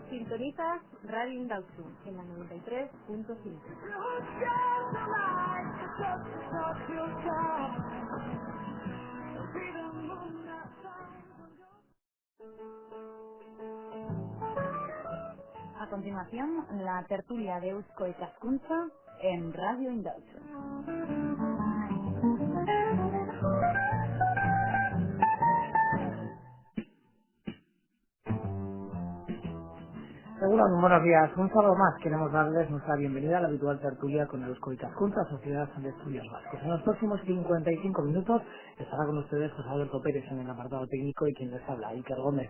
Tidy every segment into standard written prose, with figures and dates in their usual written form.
Sintonizas Radio Indauzu en la 93.5. A continuación, la tertulia de Eusko y Cascuncha en Radio Indauzu. Seguro, buenos días. Un sábado más queremos darles nuestra bienvenida a la habitual tertulia con Eusko y Cascuncha, Sociedad de Estudios Vascos. En los próximos 55 minutos estará con ustedes José Alberto Pérez en el apartado técnico y quien les habla, Iker Gómez.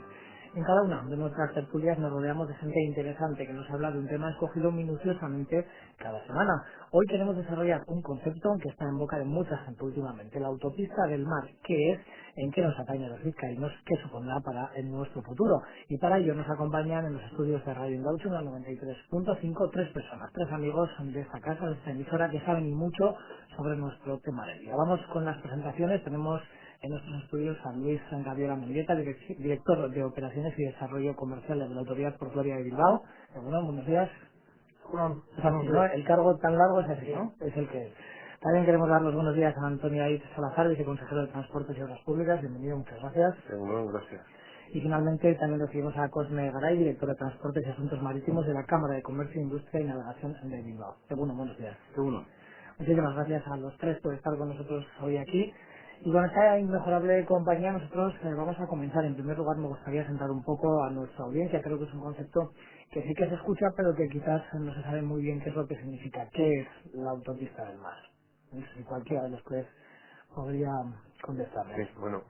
En cada una de nuestras tertulias nos rodeamos de gente interesante que nos habla de un tema escogido minuciosamente cada semana. Hoy queremos desarrollar un concepto que está en boca de mucha gente últimamente, la autopista del mar. ¿Qué es? ¿En qué nos atañe a los vizcaínos? ¿Qué supondrá para en nuestro futuro? Y para ello nos acompañan en los estudios de Radio Indauchu, en la 93.5, tres personas, tres amigos de esta casa, de esta emisora, que saben y mucho sobre nuestro tema del día. Vamos con las presentaciones. Tenemos en nuestros estudios a Luis Gabriela Mendieta, director de Operaciones y Desarrollo Comercial de la Autoridad Portuaria de Bilbao. Bueno, buenos días. Bueno, Es así, ¿no? El cargo tan largo es así, ¿no? Es el que es. También queremos dar los buenos días a Antonio Aiz Salazar, viceconsejero de Transportes y Obras Públicas. Bienvenido, muchas gracias. bueno, gracias. Y finalmente también recibimos a Cosme Garay, director de Transportes y Asuntos Marítimos de la Cámara de Comercio, Industria y Navegación de Bilbao. Bueno, buenos días. Uno. Muchísimas gracias a los tres por estar con nosotros hoy aquí. Y con esta inmejorable compañía nosotros vamos a comenzar. En primer lugar me gustaría sentar un poco a nuestra audiencia. Creo que es un concepto que sí que se escucha, pero que quizás no se sabe muy bien qué es lo que significa. ¿Qué es la autopista del mar? No sé si cualquiera de los tres podría contestarnos. Sí, bueno,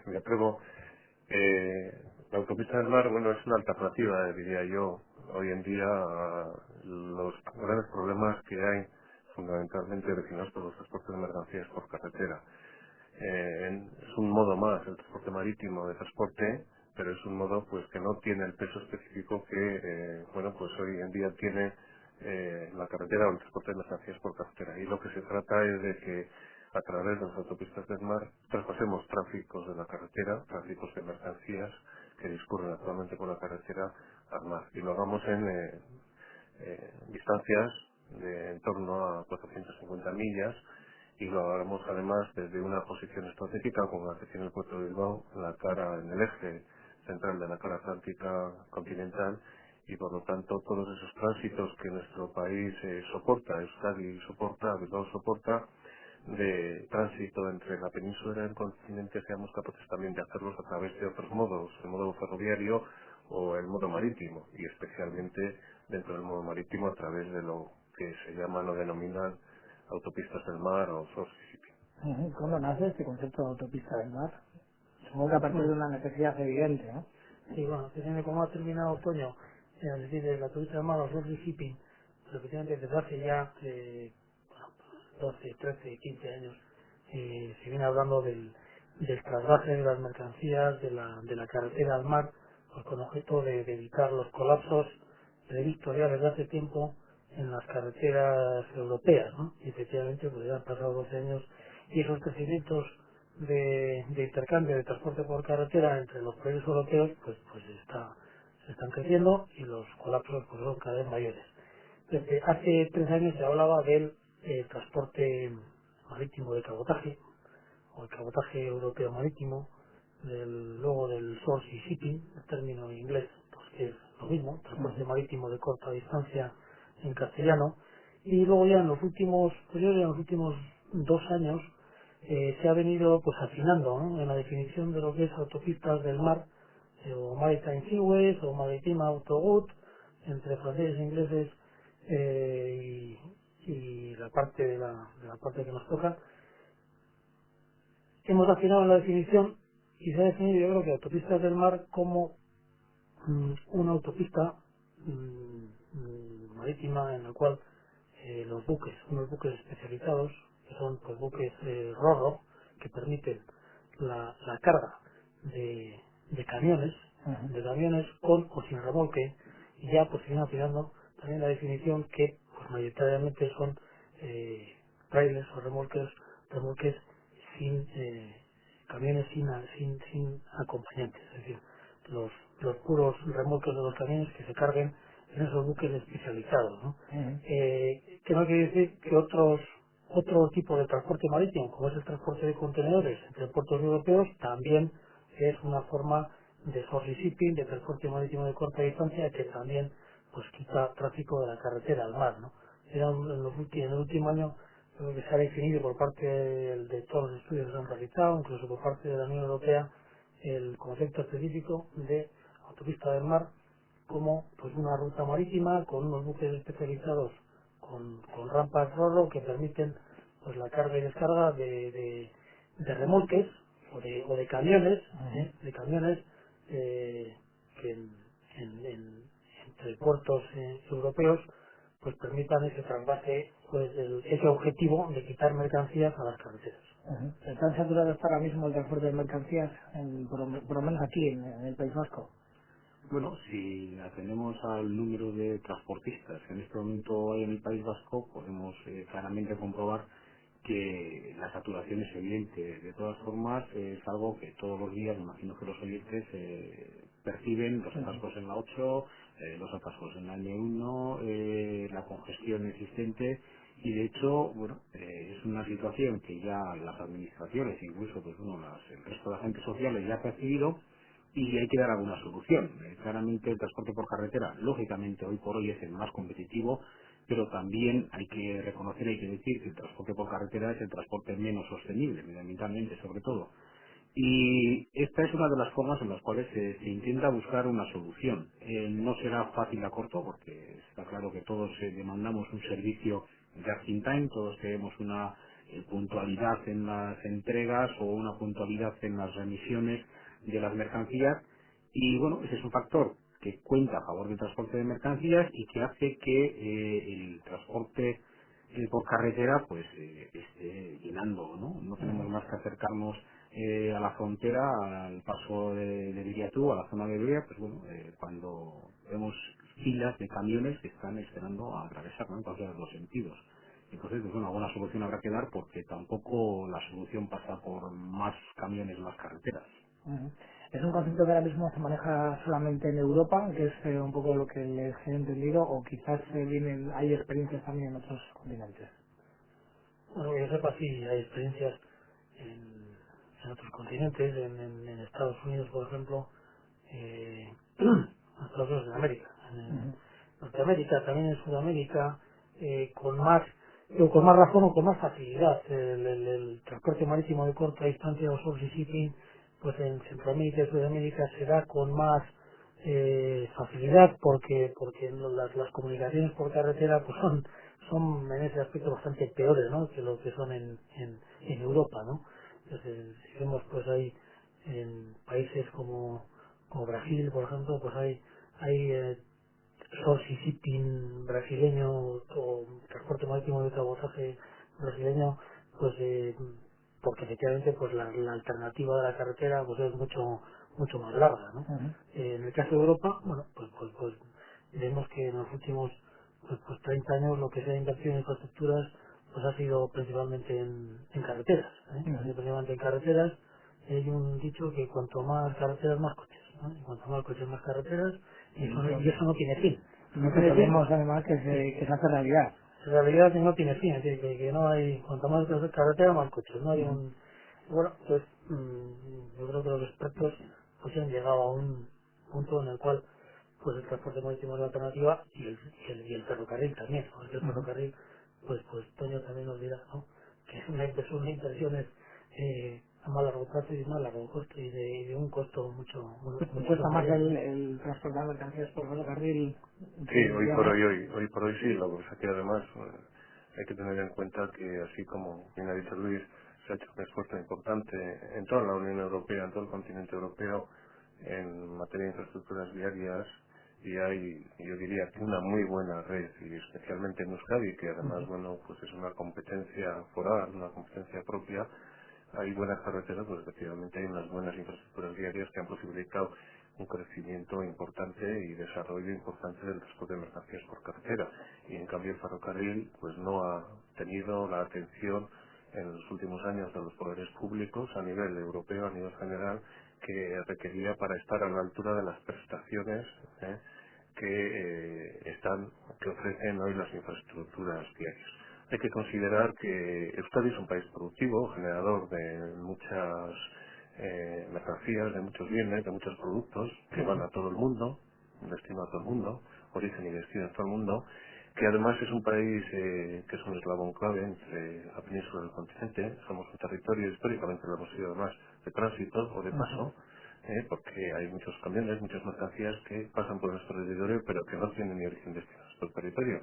me atrevo. La autopista del mar, bueno, es una alternativa, diría yo, hoy en día a los grandes problemas que hay, fundamentalmente originados por los transportes de mercancías por carretera. Es un modo más, el transporte marítimo de transporte, pero es un modo pues que no tiene el peso específico que bueno pues hoy en día tiene la carretera o el transporte de mercancías por carretera. Y lo que se trata es de que a través de las autopistas del mar traspasemos tráficos de la carretera, tráficos de mercancías que discurren actualmente por la carretera al mar, y lo hagamos en distancias de en torno a 450 millas, y lo haremos además desde una posición estratégica como la que tiene el puerto de Bilbao, en el eje central de la cara atlántica continental, y por lo tanto todos esos tránsitos que nuestro país soporta, Euskadi soporta, Bilbao soporta, de tránsito entre la península y el continente, seamos capaces también de hacerlos a través de otros modos, el modo ferroviario o el modo marítimo, y especialmente dentro del modo marítimo a través de lo que se llaman o denominan autopistas del mar o source shipping. ¿Cuándo nace este concepto de autopista del mar? Supongo que a partir de una necesidad evidente, ¿no? Sí, bueno, que tiene como ha terminado otoño, es decir, la autopista del mar o Road Shipping, pues efectivamente desde hace ya 12, 13, 15 años se viene hablando del trasvase de las mercancías de la carretera al mar, pues con objeto de evitar los colapsos previstos ya desde hace tiempo en las carreteras europeas, ¿no? Y efectivamente, pues ya han pasado 12 años y esos crecimientos de intercambio de transporte por carretera entre los países europeos, se están creciendo y los colapsos pues son cada vez mayores. Desde hace 3 años se hablaba del transporte marítimo de cabotaje, o el cabotaje europeo marítimo, luego del source y shipping, el término en inglés, pues que es lo mismo, transporte marítimo de corta distancia en castellano, y luego ya en los últimos, pues yo diría en los últimos 2 años, se ha venido pues afinando, ¿no?, en la definición de lo que es autopistas del mar, o maritime seaways, o maritime autoroute, entre franceses e ingleses, y la parte de la parte que nos toca. Hemos afinado en la definición y se ha definido, yo creo, que autopistas del mar como una autopista marítima en la cual los buques, unos buques especializados, que son pues buques ro-ro, que permiten la carga de camiones, con o sin remolque, y ya pues se viene afinando también la definición que pues mayoritariamente son trailers o remolques sin camiones sin acompañantes, es decir, los puros remolques de los camiones que se carguen en esos buques especializados, ¿no? Que no quiere decir que otro tipo de transporte marítimo, como es el transporte de contenedores entre puertos europeos, también es una forma de source shipping, de transporte marítimo de corta distancia, que también pues quita tráfico de la carretera al mar, ¿no? En el último año creo que se ha definido por parte de todos los estudios que se han realizado, incluso por parte de la Unión Europea, el concepto específico de autopista del mar como pues una ruta marítima con unos buques especializados con rampas roro que permiten pues la carga y descarga de remolques o de camiones, de camiones que entre puertos europeos pues permitan ese trasvase, pues ese objetivo de quitar mercancías a las carreteras. ¿Están saturados ahora mismo el transporte de mercancías, por lo menos aquí en el País Vasco? Bueno, si atendemos al número de transportistas que en este momento hay en el País Vasco, podemos claramente comprobar que la saturación es evidente. De todas formas, es algo que todos los días, me imagino que los oyentes perciben, los atascos en la 8, los atascos en la N1, la congestión existente, y de hecho, bueno, es una situación que ya las administraciones, incluso pues bueno, el resto de agentes sociales ya ha percibido, y hay que dar alguna solución. Claramente el transporte por carretera, lógicamente hoy por hoy es el más competitivo, pero también hay que reconocer, hay que decir que el transporte por carretera es el transporte menos sostenible, medioambientalmente sobre todo. Y esta es una de las formas en las cuales se intenta buscar una solución. No será fácil a corto, porque está claro que todos demandamos un servicio just in time, todos queremos una puntualidad en las entregas o una puntualidad en las remisiones de las mercancías, y bueno, ese es un factor que cuenta a favor del transporte de mercancías y que hace que el transporte por carretera pues esté llenando, ¿no? No tenemos más que acercarnos a la frontera, al paso de Viriatú, a la zona de Brea, pues bueno, cuando vemos filas de camiones que están esperando a atravesar, ¿no? En cualquiera de los sentidos. Entonces, pues bueno, alguna solución habrá que dar, porque tampoco la solución pasa por más camiones, más carreteras. ¿Es un concepto que ahora mismo se maneja solamente en Europa, que es un poco lo que les he entendido, o quizás hay experiencias también en otros continentes? Bueno, que yo sepa, sí, hay experiencias en otros continentes, en Estados Unidos, por ejemplo, en Estados Unidos de América, en Norteamérica, también en Sudamérica, con más con más razón o con más facilidad. El transporte marítimo de corta distancia o source shipping, pues en Centroamérica y Sudamérica se da con más facilidad porque las comunicaciones por carretera pues son en ese aspecto bastante peores, ¿no? Que lo que son en Europa, ¿no? Entonces, si vemos pues hay en países como Brasil, por ejemplo, pues hay source shipping brasileño o transporte marítimo de cabotaje brasileño, pues porque efectivamente pues la alternativa de la carretera pues es mucho más larga, ¿no? En el caso de Europa, bueno, pues vemos que en los últimos pues 30 años lo que se ha invertido en infraestructuras pues ha sido principalmente en carreteras, ¿eh? Ha sido principalmente en carreteras. Hay un dicho que cuanto más carreteras más coches, ¿no? Y cuanto más coches más carreteras, y eso no tiene fin. No Eso tiene fin. vemos además que se hace realidad. En realidad no tiene fin, es decir, que no hay, cuanto más carretera más coches, no hay un... Bueno, pues yo creo que los expertos pues han llegado a un punto en el cual pues el transporte marítimo es la alternativa y el ferrocarril también, ¿no? El ferrocarril, pues Toño también nos dirá, ¿no? Que es una inversión a más largo plazo y más largo costo y de un costo mucho Cuesta más superior. el transportar mercancías por ferrocarril Sí, que vía mar. hoy por hoy sí, lo que pasa es que además hay que tener en cuenta que así como bien ha dicho Luis, se ha hecho un esfuerzo importante en toda la Unión Europea, en todo el continente europeo, en materia de infraestructuras viarias, y hay, yo diría que una muy buena red, y especialmente en Euskadi, que además, bueno, pues es una competencia foral, una competencia propia. Hay buenas carreteras, pues efectivamente hay unas buenas infraestructuras viarias que han posibilitado un crecimiento importante y desarrollo importante del transporte de mercancías por carretera. Y en cambio el ferrocarril pues no ha tenido la atención en los últimos años de los poderes públicos a nivel europeo, a nivel general, que requería para estar a la altura de las prestaciones que ofrecen hoy las infraestructuras viarias. Hay que considerar que Euskadi es un país productivo, generador de muchas mercancías, de muchos bienes, de muchos productos que van a todo el mundo, destino a todo el mundo, origen y destino a todo el mundo, que además es un país que es un eslabón clave entre la península y el continente. Somos un territorio, históricamente lo hemos sido además, de tránsito o de paso, porque hay muchos camiones, muchas mercancías que pasan por nuestro territorio pero que no tienen ni origen destino a nuestro territorio.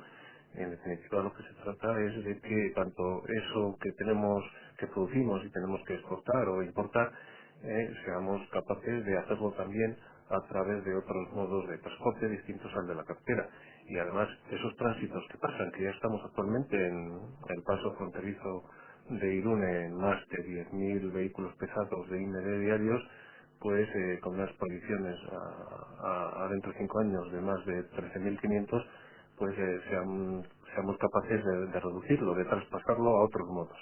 En definitiva, lo que se trata es de que tanto eso que tenemos, que producimos y tenemos que exportar o importar, seamos capaces de hacerlo también a través de otros modos de transporte distintos al de la carretera. Y además, esos tránsitos que pasan, que ya estamos actualmente en el paso fronterizo de Irún en más de 10.000 vehículos pesados de INR diarios, pues con unas proyecciones a dentro de 5 años de más de 13.500, pues seamos capaces de reducirlo, de traspasarlo a otros modos.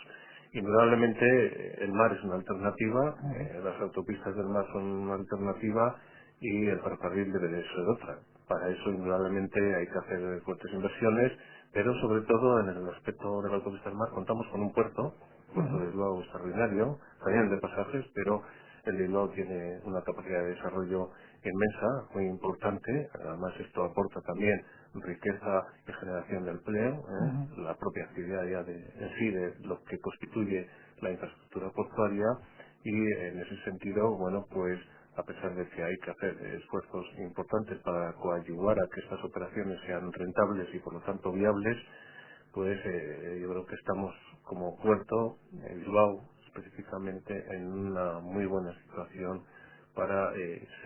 Indudablemente el mar es una alternativa, las autopistas del mar son una alternativa y el ferrocarril debe de ser otra. Para eso indudablemente hay que hacer fuertes inversiones, pero sobre todo en el aspecto de la autopista del mar contamos con un puerto de Bilbao extraordinario, también de pasajes, pero el de Bilbao tiene una capacidad de desarrollo inmensa, muy importante. Además esto aporta también riqueza y generación de empleo, la propia actividad ya en sí de lo que constituye la infraestructura portuaria, y en ese sentido, bueno, pues a pesar de que hay que hacer esfuerzos importantes para coadyuvar a que estas operaciones sean rentables y por lo tanto viables, pues yo creo que estamos como puerto, Bilbao específicamente, en una muy buena situación para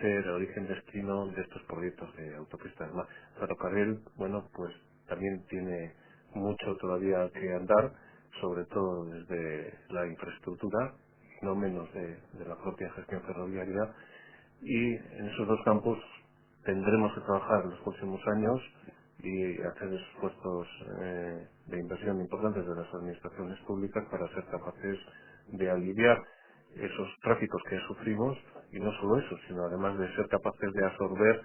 ser origen-destino de estos proyectos de autopistas. Más ferrocarril, bueno, pues también tiene mucho todavía que andar, sobre todo desde la infraestructura, no menos de la propia gestión ferroviaria, y en esos dos campos tendremos que trabajar en los próximos años y hacer esfuerzos de inversión importantes de las administraciones públicas para ser capaces de aliviar esos tráficos que sufrimos, y no solo eso, sino además de ser capaces de absorber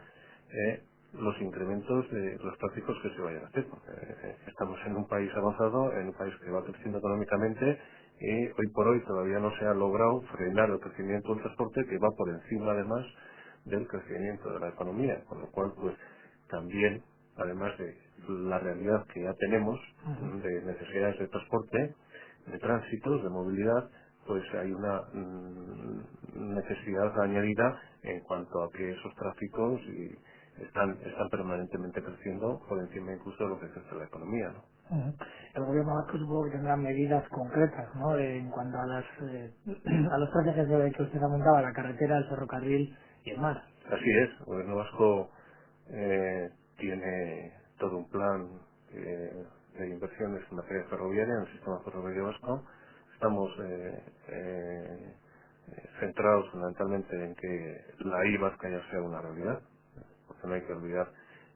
los incrementos de los tráficos que se vayan a hacer. Porque, estamos en un país avanzado, en un país que va creciendo económicamente, y hoy por hoy todavía no se ha logrado frenar el crecimiento del transporte, que va por encima además del crecimiento de la economía, con lo cual pues también, además de la realidad que ya tenemos de necesidades de transporte, de tránsitos, de movilidad, pues hay una necesidad añadida en cuanto a que esos tráficos están permanentemente creciendo por encima incluso de lo que crece la economía, ¿no? El gobierno vasco supongo que tendrá medidas concretas, ¿no? En cuanto a las a los tráficos que usted apuntaba, la carretera, el ferrocarril y el mar. Así es, el gobierno vasco tiene todo un plan de inversiones en materia ferroviaria en el sistema ferroviario vasco. Estamos centrados fundamentalmente en que la I vasca ya sea una realidad, porque no hay que olvidar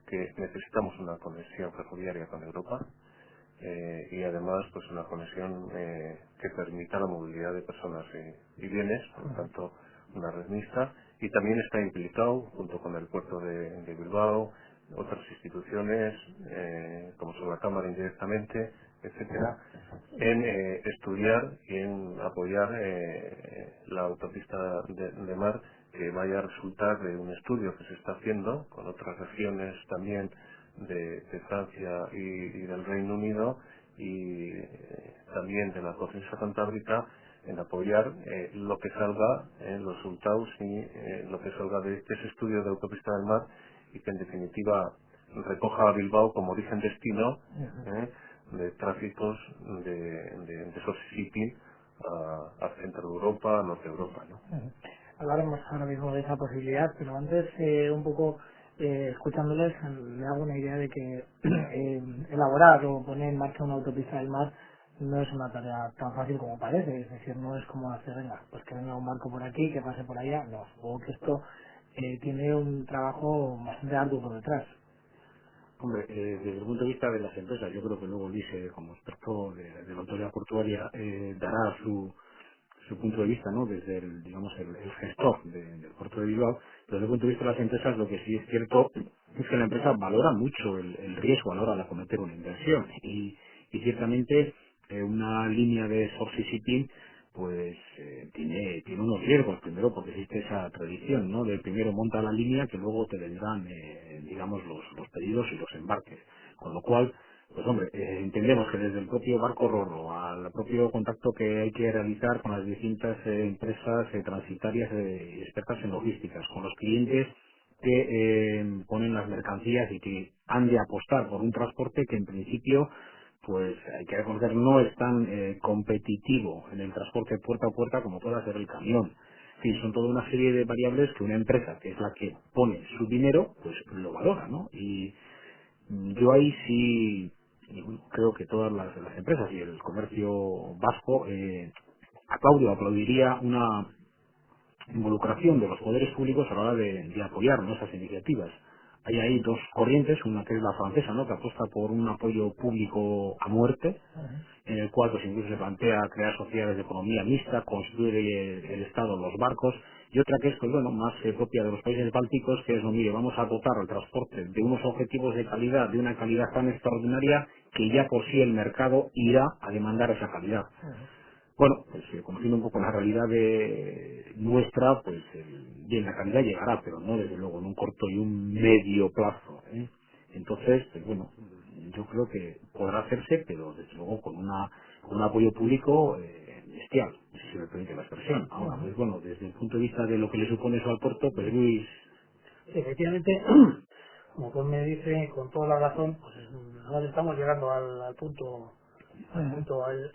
que necesitamos una conexión ferroviaria con Europa, y además pues una conexión que permita la movilidad de personas y bienes, por lo tanto una red mixta, y también está implicado junto con el puerto de Bilbao, otras instituciones como sobre la Cámara indirectamente, etcétera, en estudiar y en apoyar la autopista de mar, que vaya a resultar de un estudio que se está haciendo con otras regiones también de Francia y del Reino Unido, y también de la provincia cantábrica, en apoyar lo que salga en los resultados y lo que salga de ese estudio de autopista del mar, y que en definitiva recoja a Bilbao como origen destino de tráficos de esos shipping a centro de Europa, a norte de Europa, ¿no? Hablaremos ahora mismo de esa posibilidad, pero antes un poco escuchándoles me hago una idea de que elaborar o poner en marcha una autopista del mar no es una tarea tan fácil como parece, es decir, no es como hacer, venga, pues que venga un barco por aquí, que pase por allá, no, supongo que esto tiene un trabajo bastante arduo por detrás. Hombre, desde el punto de vista de las empresas, yo creo que luego Luis, como experto de la autoridad portuaria, dará su punto de vista, ¿no? Desde el, digamos, el gestor del puerto de Bilbao. Pero desde el punto de vista de las empresas, lo que sí es cierto es que la empresa valora mucho el riesgo a la hora de acometer una inversión. Y ciertamente una línea de source shipping pues tiene unos riesgos. Primero porque existe esa tradición, ¿no? De primero monta la línea que luego te vendrán, digamos, los pedidos y los embarques. Con lo cual, pues hombre, entendemos que desde el propio barco rorro al propio contacto que hay que realizar con las distintas empresas transitarias y expertas en logísticas, con los clientes que ponen las mercancías y que han de apostar por un transporte que en principio pues hay que reconocer no es tan competitivo en el transporte puerta a puerta como pueda ser el camión. En fin, son toda una serie de variables que una empresa, que es la que pone su dinero, pues lo valora, ¿no? Y yo ahí sí creo que todas las empresas y el comercio vasco aplaudiría una involucración de los poderes públicos a la hora de apoyar, ¿no?, esas iniciativas. Hay ahí dos corrientes, una que es la francesa, ¿no?, que apuesta por un apoyo público a muerte, en el cual pues incluso se plantea crear sociedades de economía mixta, construir el Estado los barcos, y otra que es pues bueno más propia de los países bálticos, que es no mire, vamos a dotar al transporte de unos objetivos de calidad, de una calidad tan extraordinaria que ya por sí el mercado irá a demandar esa calidad. Bueno, pues conociendo un poco la realidad de nuestra, pues bien, la calidad llegará, pero no desde luego en un corto y un medio plazo, ¿eh? Entonces, pues bueno, yo creo que podrá hacerse, pero desde luego con un apoyo público bestial, si se me permite la expresión. Ahora, pues bueno, desde el punto de vista de lo que le supone eso al puerto, pues Luis, Efectivamente, como tú me dice con toda la razón, pues ahora estamos llegando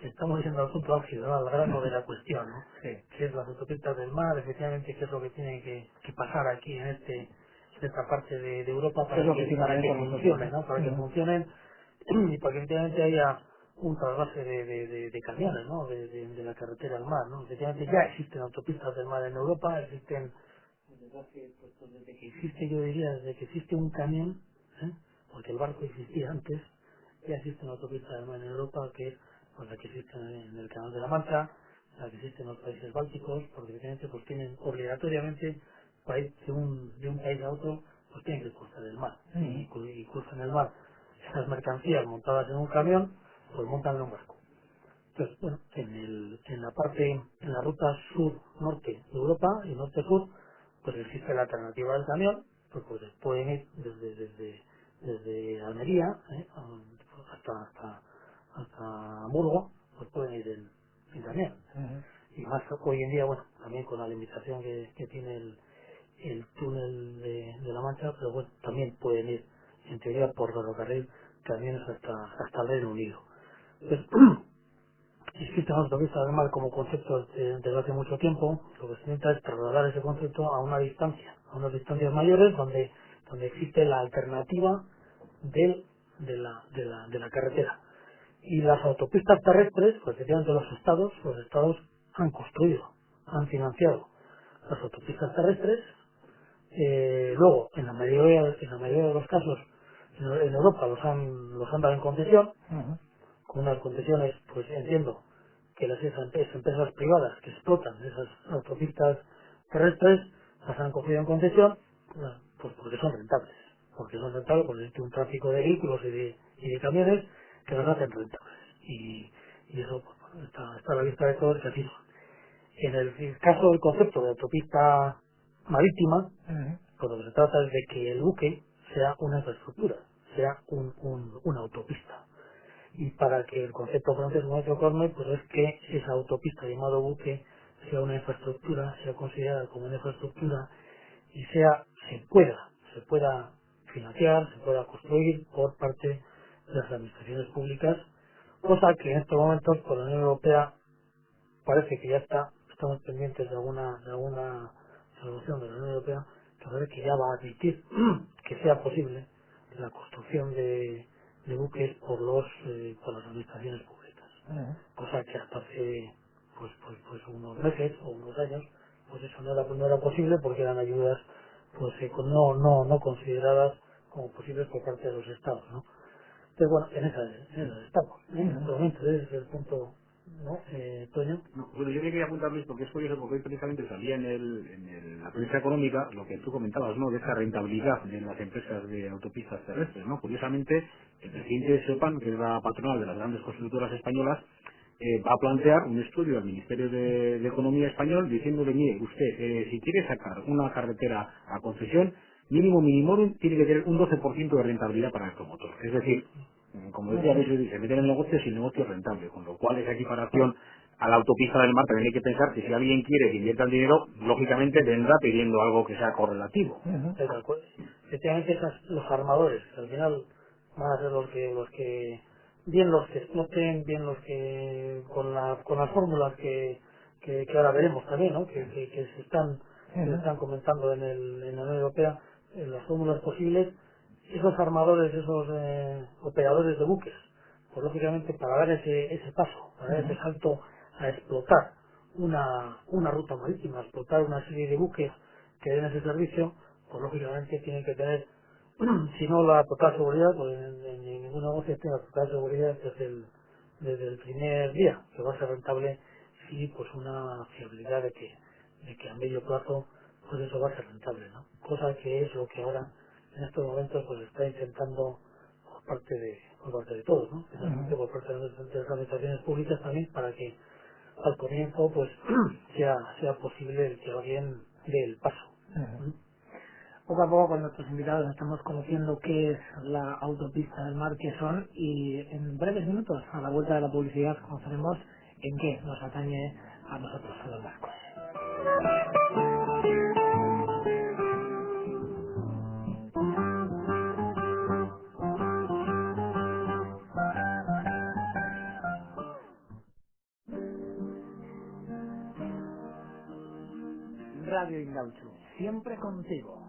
estamos yendo al punto álgido, ¿no?, al grano de la cuestión, ¿no? Sí. Que es las autopistas del mar, efectivamente, qué es lo que tiene que pasar aquí en esta parte de Europa ¿Qué es lo que tiene para que ver que con nosotros? funcione, ¿no? Para que funcionen y para que efectivamente haya un trasvase de camiones, ¿no? De la carretera al mar, ¿no? Efectivamente ya existen autopistas del mar en Europa, existen desde que existe, yo diría, desde que existe un camión, ¿eh?, porque el barco existía antes, ya existe una autopista además en Europa que es pues, la que existe en el Canal de la Mancha, la que existe en los países bálticos, porque evidentemente pues tienen obligatoriamente para ir de un país a otro, pues tienen que cruzar el mar, y cruzan el mar esas mercancías montadas en un camión, pues montan en un barco. Entonces, bueno, en la ruta sur-norte de Europa y norte-sur, pues existe la alternativa del camión, pues pueden ir desde Almería, hasta Hamburgo, pues pueden ir en camión. Y más hoy en día, bueno, también con la limitación que tiene el túnel de la Mancha, pero bueno, también pueden ir, en teoría, por ferrocarril, camiones hasta el Reino Unido. Entonces, existe una autopista además como concepto desde hace mucho tiempo. Lo que se intenta es trasladar ese concepto a unas distancias mayores donde existe la alternativa de la carretera. Y las autopistas terrestres, pues efectivamente los estados han construido, han financiado las autopistas terrestres. Luego, en la mayoría de los casos, en Europa los han dado en concesión, con unas concesiones, pues entiendo que esas empresas privadas que explotan esas autopistas terrestres las han cogido en concesión, bueno, pues porque son rentables, porque existe un tráfico de vehículos y de camiones que las hacen rentables, y eso pues, bueno, está a la vista de todos que así son. En el caso del concepto de autopista marítima, pues lo que se trata es de que el buque sea una infraestructura, sea una autopista. Y para que el concepto francés nuestro Corme, pues es que esa autopista llamado buque sea una infraestructura, sea considerada como una infraestructura y se pueda financiar, se pueda construir por parte de las administraciones públicas, cosa que en estos momentos por la Unión Europea parece que ya estamos pendientes de alguna resolución de la Unión Europea que parece que ya va a admitir que sea posible la construcción de buques por las administraciones públicas, cosa que hasta hace pues unos meses o unos años pues eso no era posible porque eran ayudas pues no consideradas como posibles por parte de los estados, ¿no? Entonces, bueno, en esa estamos, en este momento, ese es el punto, ¿no? Toño. No, bueno, yo me quería apuntar esto, porque es curioso, porque hoy precisamente salía la prensa económica lo que tú comentabas, ¿no? De esa rentabilidad de las empresas de autopistas terrestres, ¿no? Curiosamente, el presidente de SEPAN, que es la patronal de las grandes constructoras españolas, va a plantear un estudio al Ministerio de Economía español diciéndole, mire, usted, si quiere sacar una carretera a concesión, mínimo minimorum tiene que tener un 12% de rentabilidad para el promotor. Es decir, como decía, a veces se meten en el negocio si el negocio es rentable, con lo cual esa equiparación a la autopista del mar también hay que pensar que si alguien quiere que invierta el dinero, lógicamente vendrá pidiendo algo que sea correlativo. Efectivamente, los armadores, al final van a ser bien los que exploten, bien los que, con las fórmulas que ahora veremos también, ¿no? Que se están comentando en la Unión Europea, en las fórmulas posibles, esos armadores, esos operadores de buques, pues lógicamente para dar ese paso, para dar ese salto a explotar una ruta marítima, a explotar una serie de buques que den ese servicio, pues lógicamente tienen que tener, si no la total seguridad, pues en ningún negocio tiene la total seguridad desde el primer día, que va a ser rentable, sí, pues una fiabilidad de que a medio plazo, pues eso va a ser rentable, ¿no? Cosa que es lo que ahora, en estos momentos, pues está intentando por parte de todos, ¿no? Especialmente por parte de las administraciones públicas también, para que al comienzo, pues, sea posible el que alguien dé el paso. Poco a poco con nuestros invitados estamos conociendo qué es la autopista del mar, qué son, y en breves minutos, a la vuelta de la publicidad, conoceremos en qué nos atañe a nosotros, a los vascos. Radio Indauchu, siempre contigo.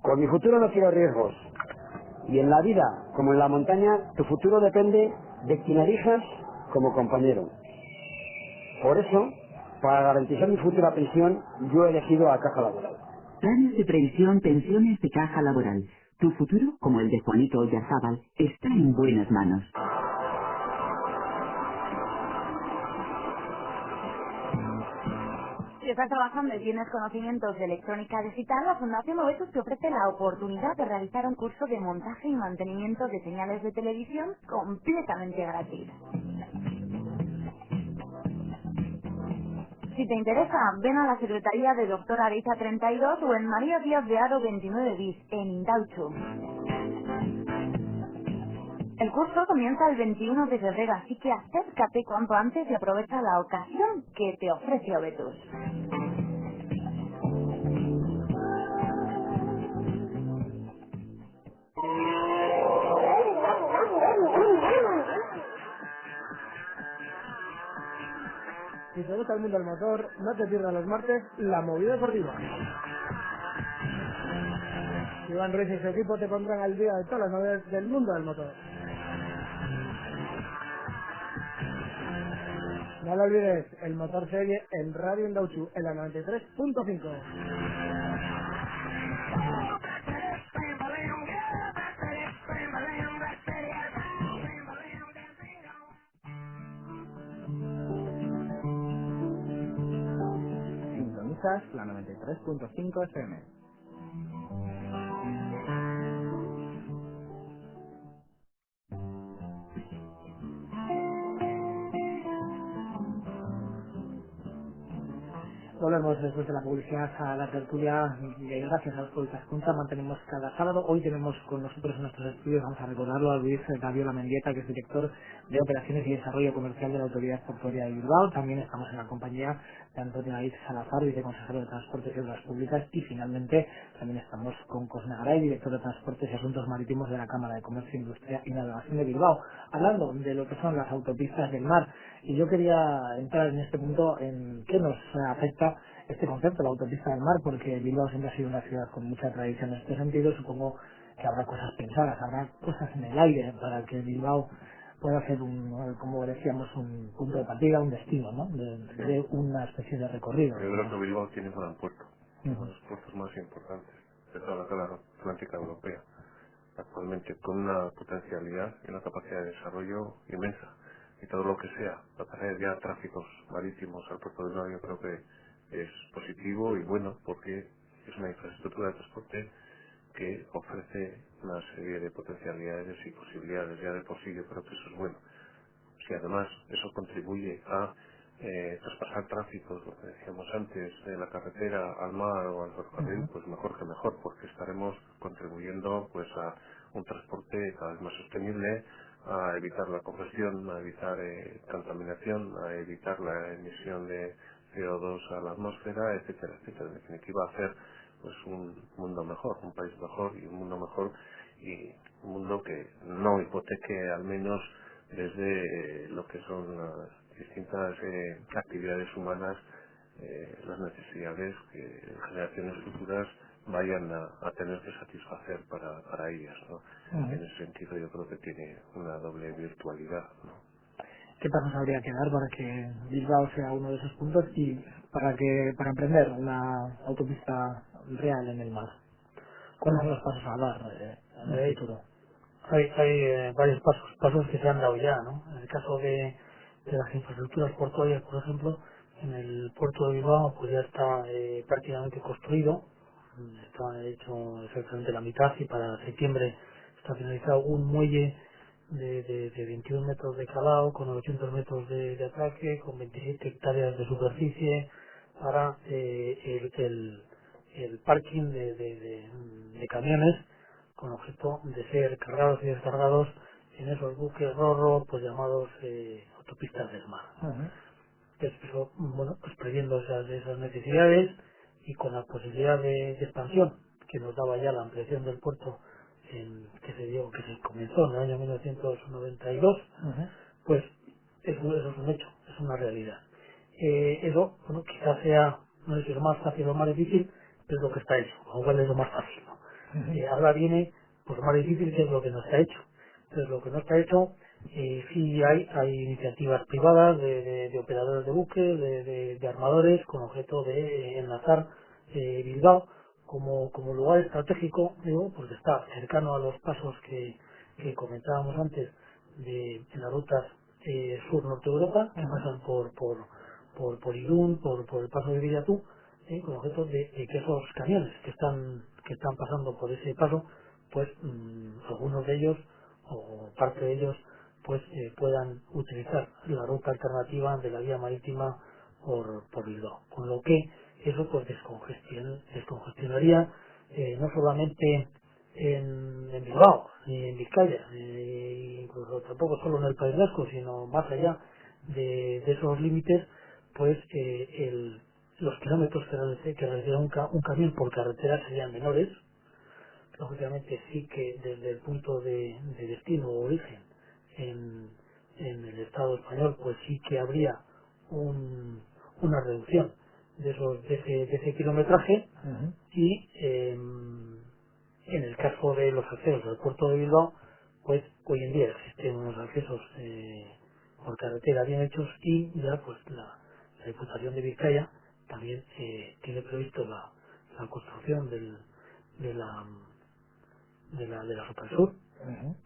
Con mi futuro no quiero riesgos. Y en la vida, como en la montaña, tu futuro depende de quien elijas como compañero. Por eso, para garantizar mi futura pensión, yo he elegido a Caja Laboral. Planes de previsión, pensiones de Caja Laboral. Tu futuro, como el de Juanito Oyarzabal, está en buenas manos. Si estás trabajando y tienes conocimientos de electrónica digital, la Fundación Obetus te ofrece la oportunidad de realizar un curso de montaje y mantenimiento de señales de televisión completamente gratis. Si te interesa, ven a la Secretaría de Doctor Ariza 32 o en María Díaz de Haro 29 bis, en Indauchu. El curso comienza el 21 de febrero, así que acércate cuanto antes y aprovecha la ocasión que te ofrece Obetus. Si te gusta el mundo del motor, no te pierdas los martes la movida deportiva. Iván Ruiz y su equipo te pondrán al día de todas las novedades del mundo del motor. No lo olvides, el motor se oye en Radio Indauchu, en la 93.5. Sintonizas la 93.5 FM. Volvemos después de la publicidad a la tertulia. Gracias a los Poetas Junta mantenemos cada sábado. Hoy tenemos con nosotros en nuestros estudios, vamos a recordarlo, a Luis Gaviola Mendieta, que es director de Operaciones y Desarrollo Comercial de la Autoridad Portuaria de Bilbao. También estamos en la compañía de Antonio David Salazar, viceconsejero de Transportes y Obras Públicas. Y finalmente también estamos con Cosme Garay, director de Transportes y Asuntos Marítimos de la Cámara de Comercio, Industria y Navegación de Bilbao, hablando de lo que son las autopistas del mar. Y yo quería entrar en este punto en qué nos afecta este concepto, la autopista del mar, porque Bilbao siempre ha sido una ciudad con mucha tradición en este sentido. Supongo que habrá cosas pensadas, habrá cosas en el aire para que Bilbao pueda ser como decíamos, un punto de partida, un destino, ¿no? De una especie de recorrido. Yo creo que Bilbao tiene un gran puerto, uno de los puertos más importantes de toda la zona atlántica europea, actualmente con una potencialidad y una capacidad de desarrollo inmensa. Y todo lo que sea, para ya tráficos marítimos al puerto de Bilbao, yo creo que es positivo y bueno, porque es una infraestructura de transporte que ofrece una serie de potencialidades y posibilidades. Ya de por sí yo creo que eso es bueno. Si además eso contribuye a traspasar tráficos, lo que decíamos antes, de la carretera al mar o al ferrocarril, pues mejor que mejor, porque estaremos contribuyendo pues a un transporte cada vez más sostenible, a evitar la congestión, a evitar contaminación, a evitar la emisión de CO2 a la atmósfera, etcétera, etcétera. En definitiva, hacer pues un mundo mejor, un país mejor y un mundo mejor, y un mundo que no hipoteque al menos desde lo que son las distintas actividades humanas, las necesidades que generaciones futuras vayan a tener que satisfacer para ellas, ¿no? En ese sentido yo creo que tiene una doble virtualidad, ¿no? ¿Qué pasos habría que dar para que Bilbao sea uno de esos puntos y para emprender una autopista real en el mar? ¿Cuáles son los pasos a dar en el futuro? Hay varios pasos que se han dado ya, ¿no? En el caso de las infraestructuras portuarias, por ejemplo, en el puerto de Bilbao pues ya está prácticamente construido, está hecho exactamente la mitad, y para septiembre está finalizado un muelle de 21 metros de calado, con 800 metros de atraque, con 27 hectáreas de superficie para el parking de camiones, con objeto de ser cargados y descargados en esos buques rorro, pues llamados autopistas del mar. Entonces, eso, bueno, pues previendo esas necesidades y con la posibilidad de expansión que nos daba ya la ampliación del puerto que se comenzó en el año 1992, pues eso es un hecho, es una realidad. Eso, bueno, quizás sea, no sé si lo más fácil o lo más difícil, pero es lo que está hecho, con lo cual es lo más fácil, ¿no? Ahora viene, pues lo más difícil, que es lo que no está hecho. Entonces, lo que no está hecho, sí hay iniciativas privadas de operadores de buques, de armadores, con objeto de enlazar Bilbao como lugar estratégico, digo, porque está cercano a los pasos que comentábamos antes en las rutas sur-norte de Europa, que pasan por Irún, por el paso de Villatú, con objeto de que esos camiones que están pasando por ese paso, pues algunos de ellos o parte de ellos pues puedan utilizar la ruta alternativa de la vía marítima por Bilbao, con lo que eso pues descongestionaría no solamente en Bilbao ni en Vizcaya, incluso tampoco solo en el País Vasco, sino más allá de esos límites, pues los kilómetros que realizaría un camión por carretera serían menores. Lógicamente sí que desde el punto de destino o origen en el Estado español, pues sí que habría una reducción de ese kilometraje. Y en el caso de los accesos al puerto de Bilbao, pues hoy en día existen unos accesos por carretera bien hechos, y ya pues la Diputación de Vizcaya también tiene previsto la construcción de la Supersur,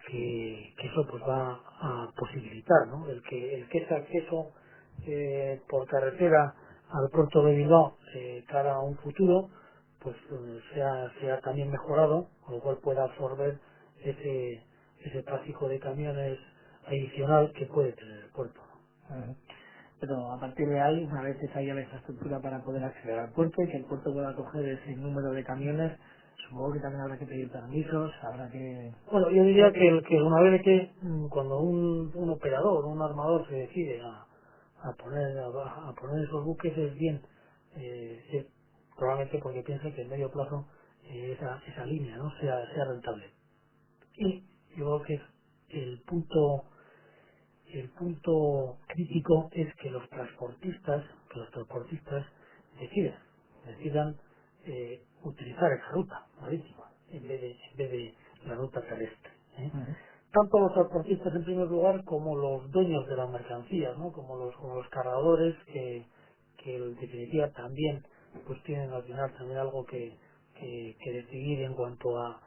que eso pues va a posibilitar, ¿no? el que ese acceso por carretera al puerto de Bilbao cara a un futuro pues sea también mejorado, con lo cual pueda absorber ese tráfico de camiones adicional que puede tener el puerto, ¿no? Pero a partir de ahí, una vez haya la infraestructura para poder acceder al puerto y que el puerto pueda coger ese número de camiones, supongo que también habrá que pedir permisos, habrá que... Bueno, yo diría que una vez que cuando un operador, un armador se decide a poner esos buques, es bien, es probablemente porque piensa que en medio plazo esa línea no sea rentable. Y yo creo que es el punto crítico es que los transportistas decidan utilizar esa ruta marítima en vez de la ruta terrestre, ¿eh? tanto los transportistas en primer lugar como los dueños de las mercancías, ¿no? Como los cargadores que en definitiva también pues tienen al final también algo que decidir en cuanto a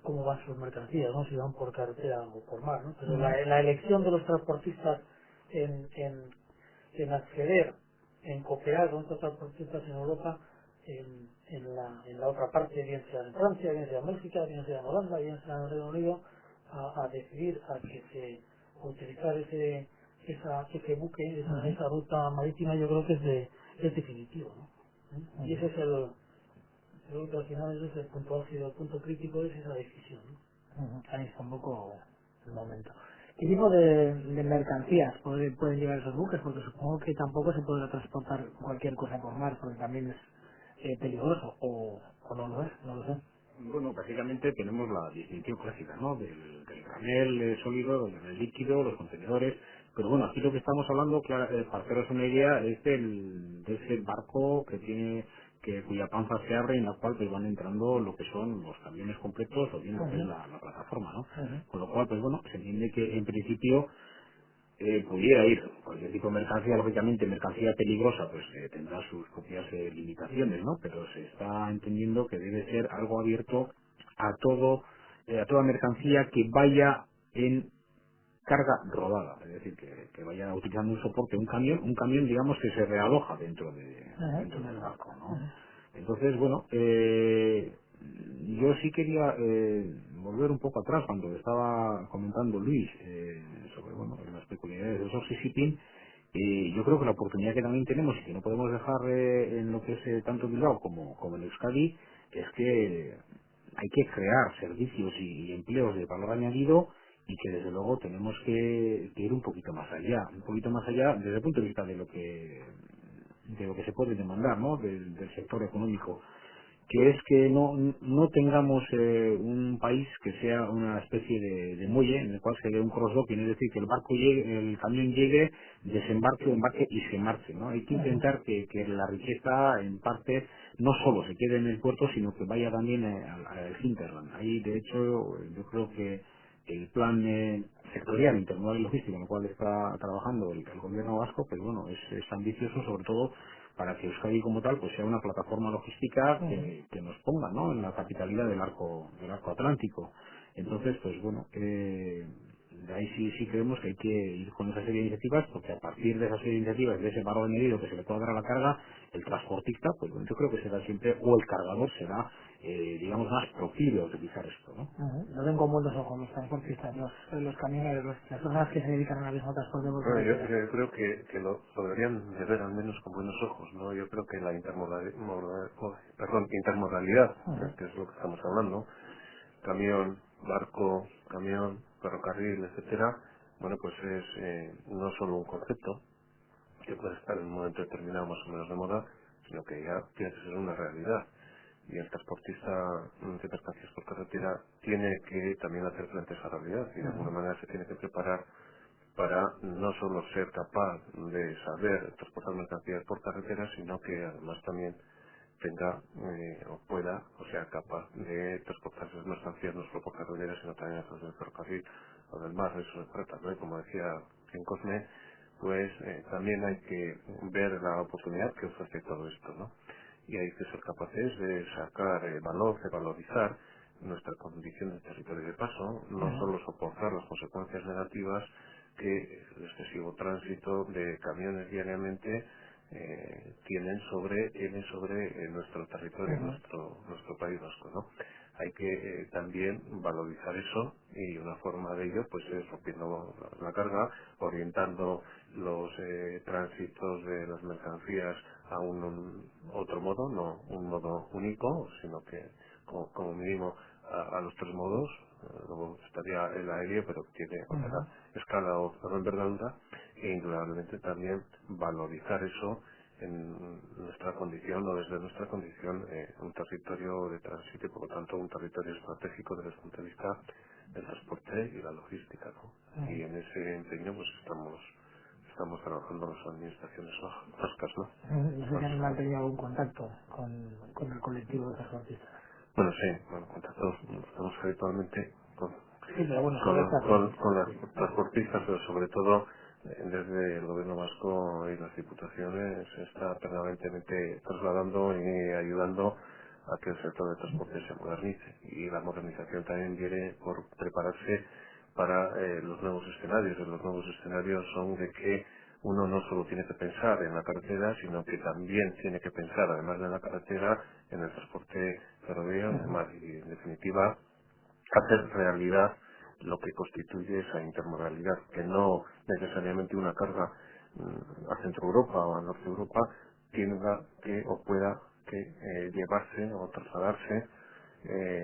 cómo van sus mercancías, ¿no? Si van por carretera o por mar, ¿no? Pero la elección de los transportistas en acceder, en cooperar con estos transportistas en Europa, en la otra parte, bien sea en Francia, bien sea en Bélgica, bien sea en Holanda, bien sea en el Reino Unido, a decidir a utilizar ese buque, esa ruta marítima, yo creo que es definitivo, ¿no? Y ese es creo que al final ese es el punto álgido, el punto crítico es esa decisión, ¿no? Ahí está un poco el momento. ¿Qué tipo de mercancías pueden llevar esos buques? Porque supongo que tampoco se podrá transportar cualquier cosa por mar, porque también es peligroso, o no lo es, no lo sé. Bueno, básicamente tenemos la distinción clásica, ¿no? Del granel sólido, del líquido, los contenedores. Pero bueno, aquí lo que estamos hablando, para haceros una idea, es de ese barco cuya panza se abre, en la cual pues van entrando lo que son los camiones completos o bien lo que es la plataforma, ¿no? Con lo cual, pues bueno, se entiende que en principio pudiera ir cualquier tipo de mercancía, lógicamente mercancía peligrosa pues tendrá sus propias limitaciones, ¿no? Pero se está entendiendo que debe ser algo abierto a toda mercancía que vaya en carga rodada, es decir, que vaya utilizando un soporte, un camión digamos que se realoja dentro del barco, ¿no? Entonces, bueno, yo sí quería volver un poco atrás cuando estaba comentando Luis sobre bueno, las peculiaridades del Source Shipping. Yo creo que la oportunidad que también tenemos y que no podemos dejar en lo que es tanto en Bilbao como en Euskadi es que hay que crear servicios y empleos de valor añadido y que desde luego tenemos que ir un poquito más allá desde el punto de vista de lo que se puede demandar, ¿no? Del sector económico, que es que no tengamos un país que sea una especie de muelle en el cual se dé un cross-docking, es decir, que el camión llegue, desembarque, embarque y se marche, ¿no? Hay que intentar que la riqueza en parte no solo se quede en el puerto, sino que vaya también al hinterland. Ahí, de hecho, yo creo que el plan sectorial intermodal y logístico en el cual está trabajando el gobierno vasco, pues bueno, es ambicioso sobre todo para que Euskadi como tal pues sea una plataforma logística que nos ponga, ¿no? En la capitalidad del arco atlántico. Entonces, pues bueno, de ahí sí creemos que hay que ir con esa serie de iniciativas, porque a partir de esa serie de iniciativas, de ese valor añadido que se le pueda dar a la carga, el transportista, pues bueno, yo creo que será siempre, o el cargador será, digamos, más proclive a utilizar esto, ¿no? No ven con buenos ojos los transportistas, los camioneros, las personas que se dedican al mismo transporte por Bueno, carretera. yo creo que lo deberían de ver al menos con buenos ojos, ¿no? Yo creo que la intermodalidad, que es lo que estamos hablando, camión, barco, camión, ferrocarril, etcétera, bueno, pues es no solo un concepto que puede estar en un momento determinado más o menos de moda, sino que ya tiene que ser una realidad. Y el transportista de mercancías por carretera tiene que también hacer frente a esa realidad y de alguna manera se tiene que preparar para no solo ser capaz de saber transportar mercancías por carretera, sino que además también tenga o pueda, o sea capaz de transportar esas mercancías no solo por carretera, sino también a través del ferrocarril o del mar, eso se trata, ¿no? Y como decía en Cosme, pues también hay que ver la oportunidad que ofrece todo esto, ¿no? Y hay que ser capaces de sacar valor, de valorizar nuestra condición de territorio de paso, no solo soportar las consecuencias negativas que el excesivo tránsito de camiones diariamente tienen sobre nuestro territorio, nuestro país vasco, ¿no? Hay que también valorizar eso y una forma de ello pues es rompiendo la carga, orientando los tránsitos de las mercancías a un otro modo, no un modo único, sino que como mínimo a los tres modos. Luego estaría el aéreo, pero tiene otra escala o otra envergadura, e indudablemente también valorizar eso en nuestra condición o desde nuestra condición un territorio de tránsito y por lo tanto un territorio estratégico desde el punto de vista del transporte y la logística, ¿no? Y en ese empeño pues estamos trabajando las administraciones vascas, ¿no? No sé si han mantenido algún contacto con el colectivo de transportistas. Bueno, sí, bueno, contactos estamos habitualmente con Sí, pero bueno, con las transportistas, pero sobre todo desde el gobierno vasco y las diputaciones se está permanentemente trasladando y ayudando a que el sector de transporte se modernice, y la modernización también viene por prepararse para los nuevos escenarios. Y los nuevos escenarios son de que uno no solo tiene que pensar en la carretera, sino que también tiene que pensar, además de la carretera, en el transporte ferroviario y demás. Y en definitiva, hacer realidad lo que constituye esa intermodalidad, que no necesariamente una carga a Centro Europa o a Norte Europa tenga que o pueda que llevarse o trasladarse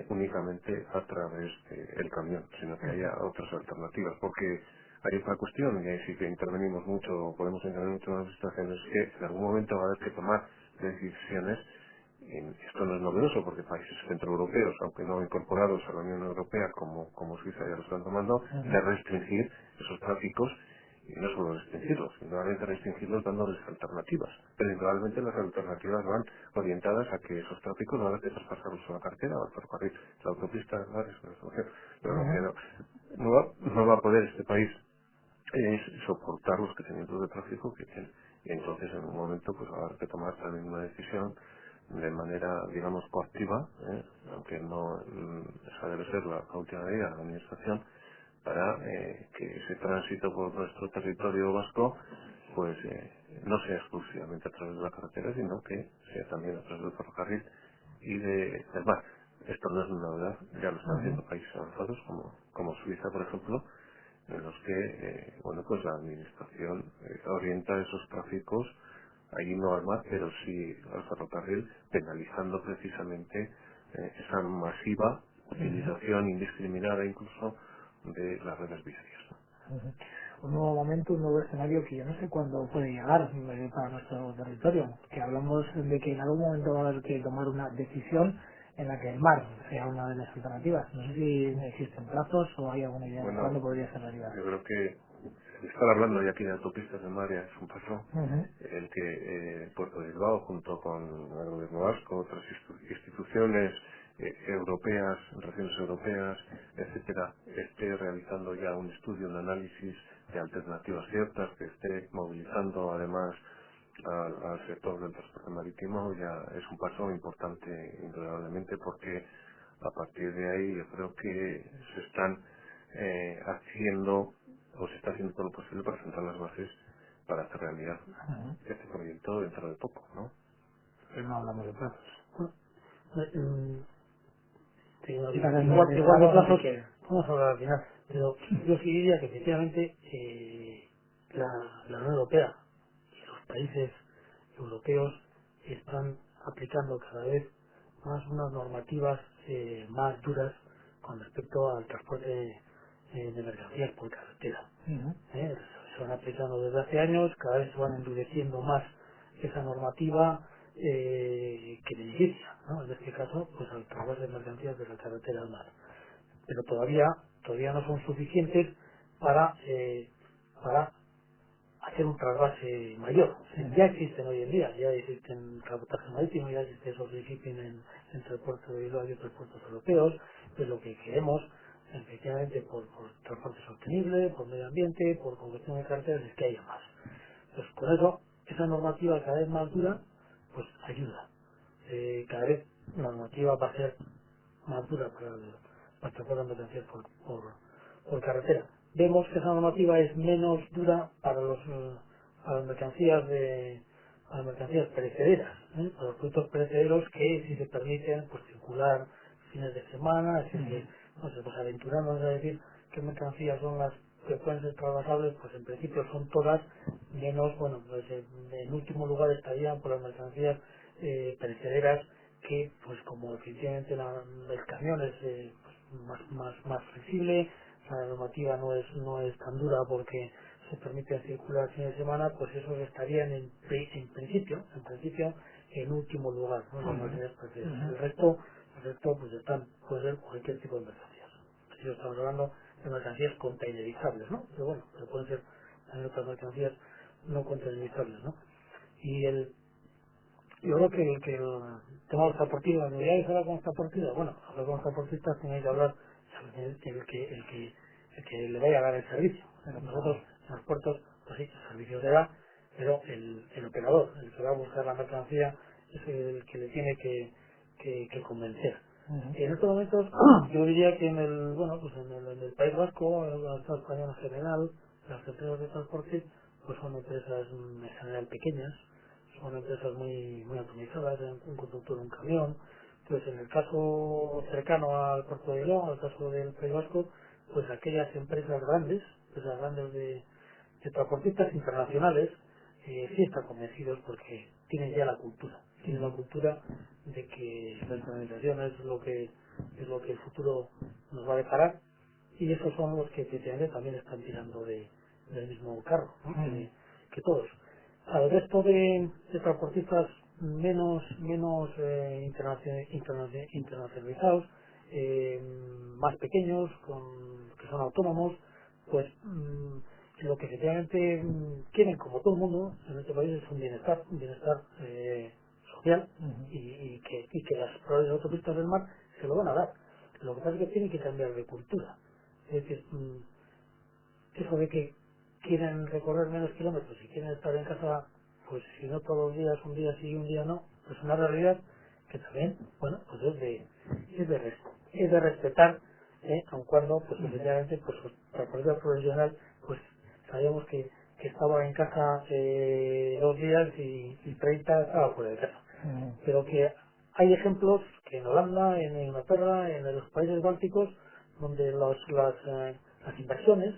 únicamente a través del camión, sino que haya otras alternativas, porque hay otra cuestión, y ahí sí que intervenimos mucho, o podemos intervenir mucho en las situaciones, que en algún momento va a haber que tomar decisiones. Esto no es novedoso porque países centroeuropeos, aunque no incorporados a la Unión Europea como Suiza ya lo están tomando, de restringir esos tráficos, y no solo restringirlos, sino restringirlos dándoles alternativas. Pero indudablemente las alternativas van orientadas a que esos tráficos no hagan que traspasarlos a la carretera o al ferrocarril. La autopista es una solución, pero lo que no va a poder este país es soportar los crecimientos de tráfico que tiene. Y entonces en un momento pues va a haber que tomar también una decisión de manera, digamos, coactiva, aunque no esa debe ser la última medida de la administración, para que ese tránsito por nuestro territorio vasco pues no sea exclusivamente a través de la carretera, sino que sea también a través del ferrocarril y del mar. Esto no es una novedad, ya lo están haciendo países avanzados como Suiza, por ejemplo, en los que bueno, pues la administración orienta esos tráficos allí no al mar, pero sí al ferrocarril, penalizando precisamente esa masiva utilización indiscriminada incluso de las redes viarias. Un nuevo momento, un nuevo escenario que yo no sé cuándo puede llegar para nuestro territorio, que hablamos de que en algún momento va a haber que tomar una decisión en la que el mar sea una de las alternativas. No sé si existen plazos o hay alguna idea de cuándo podría ser realidad. Yo creo que estar hablando ya aquí de autopistas de mar ya es un paso. El que Puerto de Bilbao, junto con el gobierno vasco, otras instituciones europeas, regiones europeas, etcétera, esté realizando ya un estudio, un análisis de alternativas ciertas, que esté movilizando además al sector del transporte marítimo, ya es un paso importante indudablemente, porque a partir de ahí yo creo que se están haciendo o se está haciendo todo lo posible para sentar las bases para hacer realidad este proyecto dentro de poco, ¿no? Pero no hablamos de plazos. Sí, no, igual de plazos vamos a hablar al final, pero yo sí diría que efectivamente la Unión Europea y los países europeos están aplicando cada vez más unas normativas más duras con respecto al transporte de mercancías por carretera. Se van aplicando desde hace años, cada vez se van endureciendo más esa normativa que beneficia, ¿no? En este caso, pues al trasvase de mercancías de la carretera al mar. Pero todavía no son suficientes para hacer un trasvase mayor. Ya existen hoy en día, ya existen cabotaje marítimo, ya existe social shipping entre el puerto de Bilbao y otros puertos europeos, pues lo que queremos, efectivamente, por transporte sostenible, por medio ambiente, por conversión de carreteras, es que haya más. Pues con eso, esa normativa cada vez más dura, pues ayuda. Cada vez la normativa va a ser más dura para transporte de mercancías por carretera. Vemos que esa normativa es menos dura para las mercancías a las mercancías perecederas, para los productos perecederos que si se permiten pues circular fines de semana, es decir, que no sé, pues aventurarnos a decir qué mercancías son las que pueden ser trabajables, pues en principio son todas, menos, bueno, pues en último lugar estarían por las mercancías perecederas, que pues como efectivamente el camión es más flexible, la normativa no es tan dura porque se permite circular fin de semana, pues esos estarían en principio en último lugar, ¿no? Las mercancías perecederas. El resto pues puede ser cualquier tipo de mercancías. Si estamos hablando de mercancías containerizables, ¿no? Pero bueno, pero pueden ser también otras mercancías no containerizables, ¿no? Y yo creo que el tema de los transportistas, ¿debería hablar con los transportistas? Bueno, hablar con los transportistas tiene que hablar el que le vaya a dar el servicio. Nosotros en los puertos, pues sí, el servicio se da, pero el operador, el que va a buscar la mercancía, es el que le tiene que convencer. En estos momentos, yo diría que en el País Vasco, en el Estado español en general, las empresas de transporte, pues son empresas en general pequeñas, son empresas muy atomizadas, un conductor, un camión. Entonces, en el caso cercano al puerto de León, al caso del País Vasco, pues aquellas empresas grandes de transportistas internacionales, sí están convencidos porque tienen ya la cultura. Tienen la cultura de que la internacionalización es lo que el futuro nos va a deparar, y esos son los que efectivamente también están tirando del mismo carro, ¿no? Que todos. Al resto de transportistas menos internacionalizados, más pequeños, que son autónomos, pues lo que efectivamente quieren, como todo el mundo en este país, es un bienestar social, y que las propias autopistas del mar se lo van a dar. Lo que pasa es que tienen que cambiar de cultura. Es decir, eso de que quieren recorrer menos kilómetros y quieren estar en casa, pues si no todos los días, un día sí y un día no, pues una realidad que también, bueno, pues es de respetar, aun cuando, pues efectivamente, pues la política profesional, pues sabíamos que estaba en casa 2 días y 30 estaba fuera de casa. Pero que hay ejemplos que en Holanda, en Inglaterra, en los países bálticos, donde las inversiones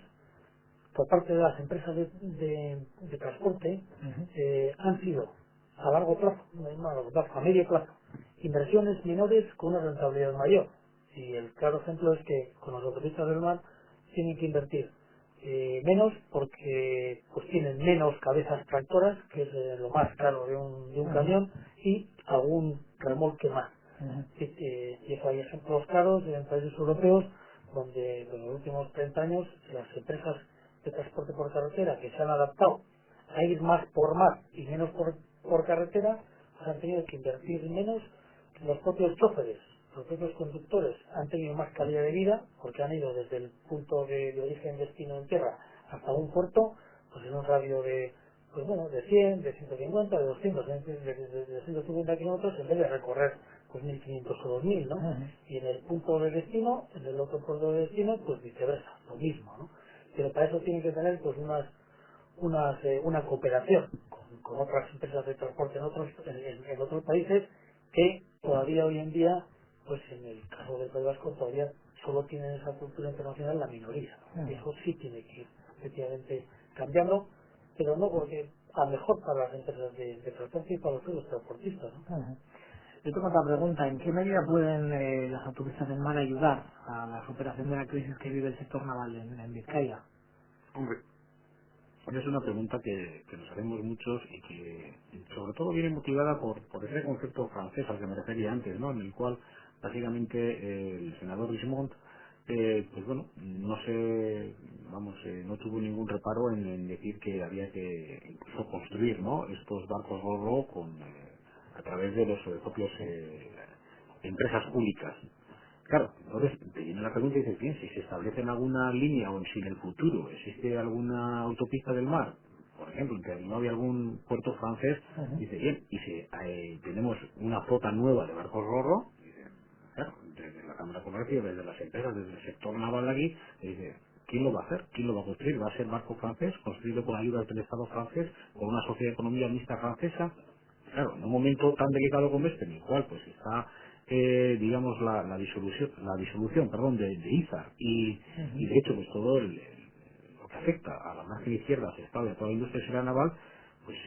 por parte de las empresas de transporte han sido a largo plazo, no a largo plazo, a medio plazo, inversiones menores con una rentabilidad mayor. Y el claro ejemplo es que con las autopistas del mar tienen que invertir menos porque pues tienen menos cabezas tractoras, que es lo más caro de un camión, y algún remolque más. Y eso hay ejemplos claros en países europeos donde en los últimos 30 años las empresas de transporte por carretera que se han adaptado a ir más por mar y menos por carretera, pues han tenido que invertir menos. Los propios choferes, los propios conductores han tenido más calidad de vida porque han ido desde el punto de origen destino en tierra hasta un puerto, pues en un radio de 100, de 150, de 200, de 150 kilómetros, en vez de recorrer pues 1500 o 2000, ¿no? Y en el punto de destino, en el otro punto de destino, pues viceversa, lo mismo, ¿no? Pero para eso tienen que tener pues una cooperación con otras empresas de transporte en otros países, que todavía hoy en día, pues en el caso del País Vasco, todavía solo tienen esa cultura internacional la minoría, ¿no? Eso sí tiene que ir efectivamente cambiando, pero no porque a mejor para las empresas de transporte y para los transportistas, ¿no? Yo tengo otra pregunta. ¿En qué medida pueden las autopistas del mar ayudar a la superación de la crisis que vive el sector naval en Vizcaya? Hombre, es una pregunta que nos hacemos muchos y que sobre todo viene motivada por ese concepto francés al que me refería antes, ¿no? En el cual básicamente el senador Richemont pues bueno, no tuvo ningún reparo en decir que había que incluso construir, ¿no?, estos barcos ro-ro a través de los propios empresas públicas. Claro, entonces te viene la pregunta y dices, bien, si se establece en alguna línea o si en el futuro existe alguna autopista del mar, por ejemplo, que no había algún puerto francés, dice, bien, y si tenemos una flota nueva de barcos ro-ro, claro, desde la Cámara de Comercio, desde las empresas, desde el sector naval aquí, dice, ¿quién lo va a hacer? ¿Quién lo va a construir? ¿Va a ser barco francés, construido con ayudas del Estado francés, con una sociedad de economía mixta francesa? Claro, en un momento tan delicado como este, en el cual pues está digamos la disolución de IZAR y de hecho pues todo lo que afecta a la margen izquierda del Estado y a toda la industria será naval, pues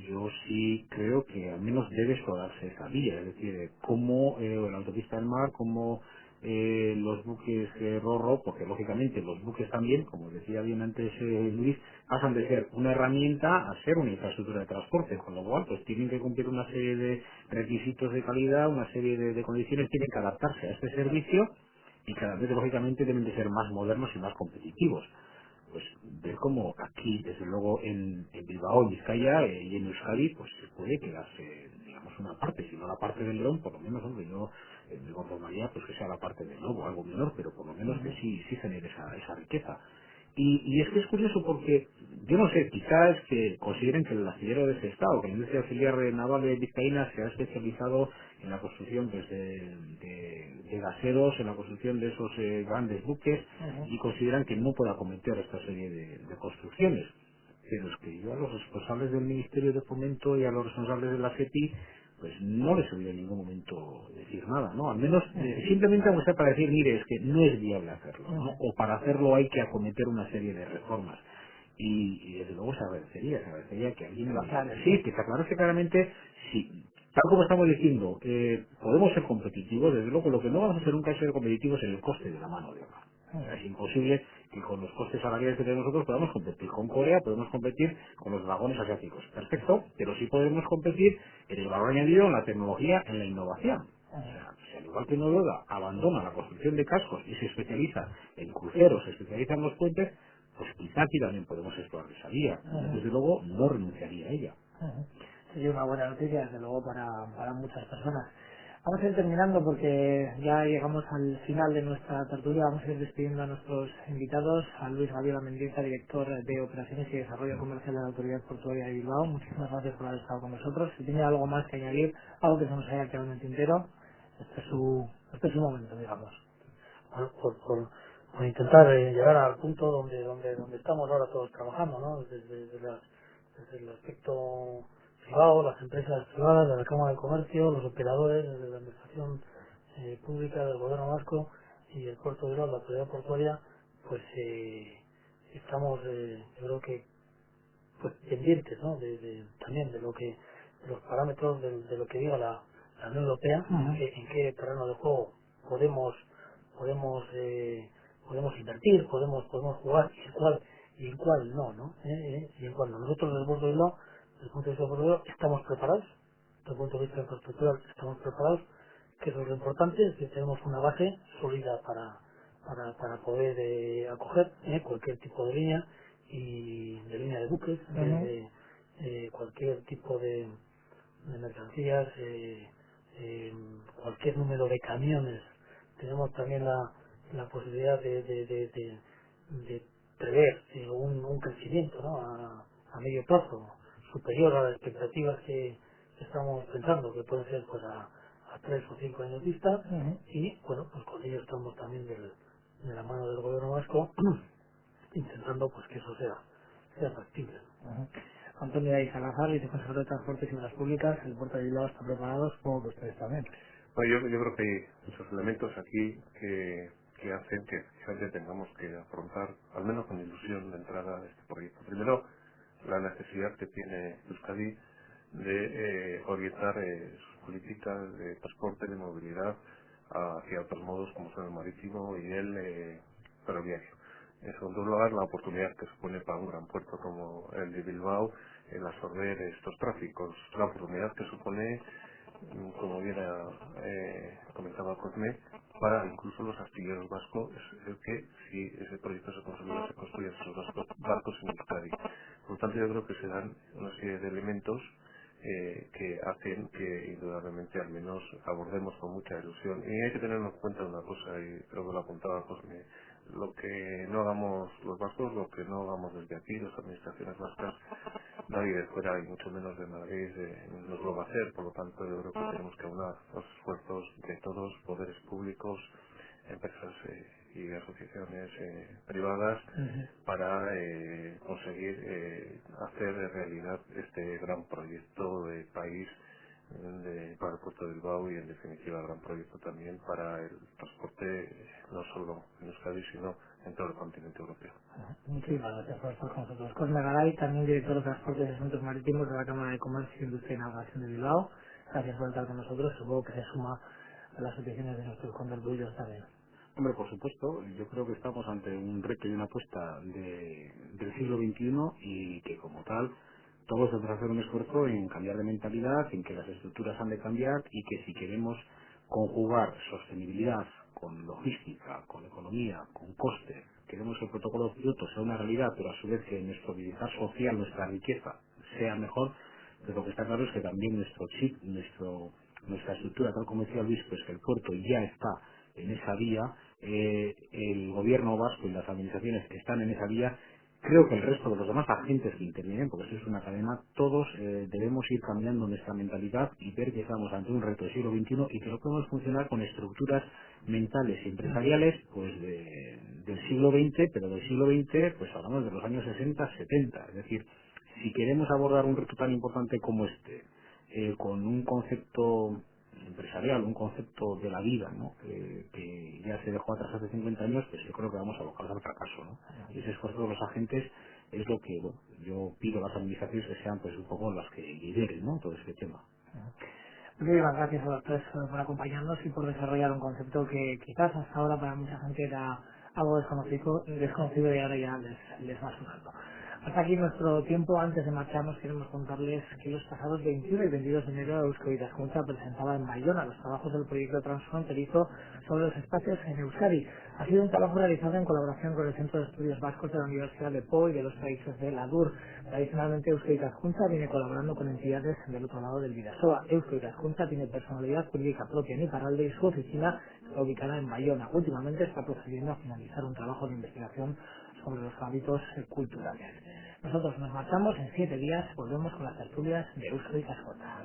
yo sí creo que al menos debe explorarse esa vía, es decir, cómo la autopista del mar, cómo los buques ro-ro, porque lógicamente los buques también, como decía bien antes Luis, pasan de ser una herramienta a ser una infraestructura de transporte, con lo cual pues tienen que cumplir una serie de requisitos de calidad, una serie de condiciones, tienen que adaptarse a este servicio y cada vez lógicamente deben de ser más modernos y más competitivos. Pues ver cómo aquí, desde luego en Bilbao, en Vizcaya y en Euskadi, pues se puede quedarse, digamos, una parte, si no la parte del León, por lo menos, hombre, yo con formalidad, pues que sea la parte del lobo, algo menor, pero por lo menos que sí genere esa riqueza. Y es que es curioso porque, yo no sé, quizás es que consideren que el astillero de ese estado, que la industria auxiliar naval de Vizcaína se ha especializado en la construcción pues, de gaseros, en la construcción de esos grandes buques, y consideran que no puede acometer esta serie de construcciones. Pero es que yo a los responsables del Ministerio de Fomento y a los responsables de la SEPI pues no les he oído en ningún momento decir nada, ¿no? Al menos simplemente aunque sea para decir, mire, es que no es viable hacerlo, ¿no? O para hacerlo hay que acometer una serie de reformas. Y desde luego se agradecería que alguien sí, que se aclarase claramente si, tal como estamos diciendo, podemos ser competitivos, desde luego lo que no vamos a hacer nunca es ser competitivos en el coste de la mano de obra. Es imposible que con los costes salariales que tenemos nosotros podamos competir con Corea, podemos competir con los dragones asiáticos. Perfecto, pero sí podemos competir en el valor añadido, en la tecnología, en la innovación. O sea, si al igual que Noruega abandona la construcción de cascos y se especializa en cruceros, se especializa en los puentes, pues quizá aquí también podemos explorar esa vía. Desde luego no renunciaría a ella. Sería una buena noticia, desde luego, para muchas personas. Vamos a ir terminando porque ya llegamos al final de nuestra tertulia. Vamos a ir despidiendo a nuestros invitados, a Luis Gabriela Mendieta, director de Operaciones y Desarrollo Comercial de la Autoridad Portuaria de Bilbao. Muchísimas gracias por haber estado con nosotros. Si tiene algo más que añadir, algo que se nos haya quedado en el tintero, este es su momento, digamos. Bueno, por intentar llegar al punto donde estamos ahora todos trabajando, ¿no? Desde el aspecto privado, las empresas privadas, de la Cámara de Comercio, los operadores, desde la administración pública del gobierno vasco y el puerto de Bilbao, la autoridad portuaria, pues estamos, yo creo que, pues pendientes, ¿no? También de los parámetros de lo que diga la Unión Europea, en qué terreno de juego podemos invertir, podemos jugar y en cuál no. Y en cuál no. Nosotros desde el puerto de Bilbao, desde el punto de vista portuario, estamos preparados, desde el punto de vista infraestructural estamos preparados, que eso es lo importante, es que tenemos una base sólida para poder acoger cualquier tipo de línea y de línea de buques, cualquier tipo de mercancías, cualquier número de camiones. Tenemos también la posibilidad de prever un crecimiento, ¿no? a medio plazo superior a las expectativas que estamos pensando, que pueden ser pues a 3 o 5 años vista, y bueno, pues con ello estamos también de la mano del gobierno vasco intentando pues que eso sea factible. Antonio de Salazar, viceconsejero de Transportes y Obras Públicas, el puerto de Bilbao está preparado, supongo que ustedes también. Bueno, yo creo que hay muchos elementos aquí que hacen que efectivamente tengamos que afrontar, al menos con ilusión, de entrada a este proyecto. Primero, la necesidad que tiene Euskadi de orientar sus políticas de transporte, de movilidad, hacia otros modos como son el marítimo y el ferroviario. En segundo lugar, la oportunidad que supone para un gran puerto como el de Bilbao el absorber estos tráficos, la oportunidad que supone, como bien comentaba Cosme, para incluso los astilleros vascos, el que si ese proyecto se consolida, se construyen esos barcos en Euskadi. Por lo tanto, yo creo que se dan una serie de elementos que hacen que indudablemente al menos abordemos con mucha ilusión. Y hay que tener en cuenta una cosa, y creo que lo apuntaba Cosme, lo que no hagamos los vascos, lo que no hagamos desde aquí, las administraciones vascas, nadie de fuera y mucho menos de Madrid nos lo va a hacer. Por lo tanto, yo creo que tenemos que aunar los esfuerzos de todos, poderes públicos, empresas y asociaciones privadas para conseguir hacer realidad este gran proyecto de país para el puerto de Bilbao y en definitiva gran proyecto también para el transporte no solo en Euskadi sino en todo el continente europeo. Muchísimas gracias por estar con nosotros. Cosme Garay, también director de Transportes y Asuntos Marítimos de la Cámara de Comercio, Industria y Navegación de Bilbao. Gracias por estar con nosotros. Supongo que se suma a las peticiones de nuestros contertulios también. Hombre, por supuesto, yo creo que estamos ante un reto y una apuesta del siglo XXI y que como tal todos debemos hacer un esfuerzo en cambiar de mentalidad, en que las estructuras han de cambiar y que si queremos conjugar sostenibilidad con logística, con economía, con coste, queremos que el protocolo de Kioto sea una realidad, pero a su vez que nuestro bienestar social, nuestra riqueza sea mejor, pues lo que está claro es que también nuestro chip, nuestra estructura, tal como decía Luis, pues que el puerto ya está en esa vía, el gobierno vasco y las administraciones están en esa vía. Creo que el resto de los demás agentes que intervienen, porque eso es una cadena, todos debemos ir cambiando nuestra mentalidad y ver que estamos ante un reto del siglo XXI y que no podemos funcionar con estructuras mentales y empresariales pues del siglo XX, pero del siglo XX pues hablamos de los años 60, 70. Es decir, si queremos abordar un reto tan importante como este, con un concepto empresarial, un concepto de la vida, ¿no? que ya se dejó atrás hace 50 años, pues yo creo que vamos a abocar al fracaso, ¿no? Y ese esfuerzo de los agentes es lo que yo pido a las administraciones que sean pues un poco las que lideren, ¿no? Todo este tema. Muchísimas gracias a los tres por acompañarnos y por desarrollar un concepto que quizás hasta ahora para mucha gente era algo desconocido y ahora ya les va sonando. Hasta aquí nuestro tiempo. Antes de marcharnos queremos contarles que los pasados 21 y 22 de enero Eusko Itaskuntza presentaba en Bayona los trabajos del proyecto transfronterizo sobre los espacios en Euskadi. Ha sido un trabajo realizado en colaboración con el Centro de Estudios Vascos de la Universidad de Po y de los países de la DUR. Tradicionalmente Eusko Itaskuntza viene colaborando con entidades del otro lado del Bidasoa. Eusko Itaskuntza tiene personalidad jurídica propia en Iparralde y su oficina está ubicada en Bayona. Últimamente está procediendo a finalizar un trabajo de investigación sobre los hábitos culturales. Nosotros nos marchamos, en 7 días volvemos con las tertulias de Eusko Itaskuntza.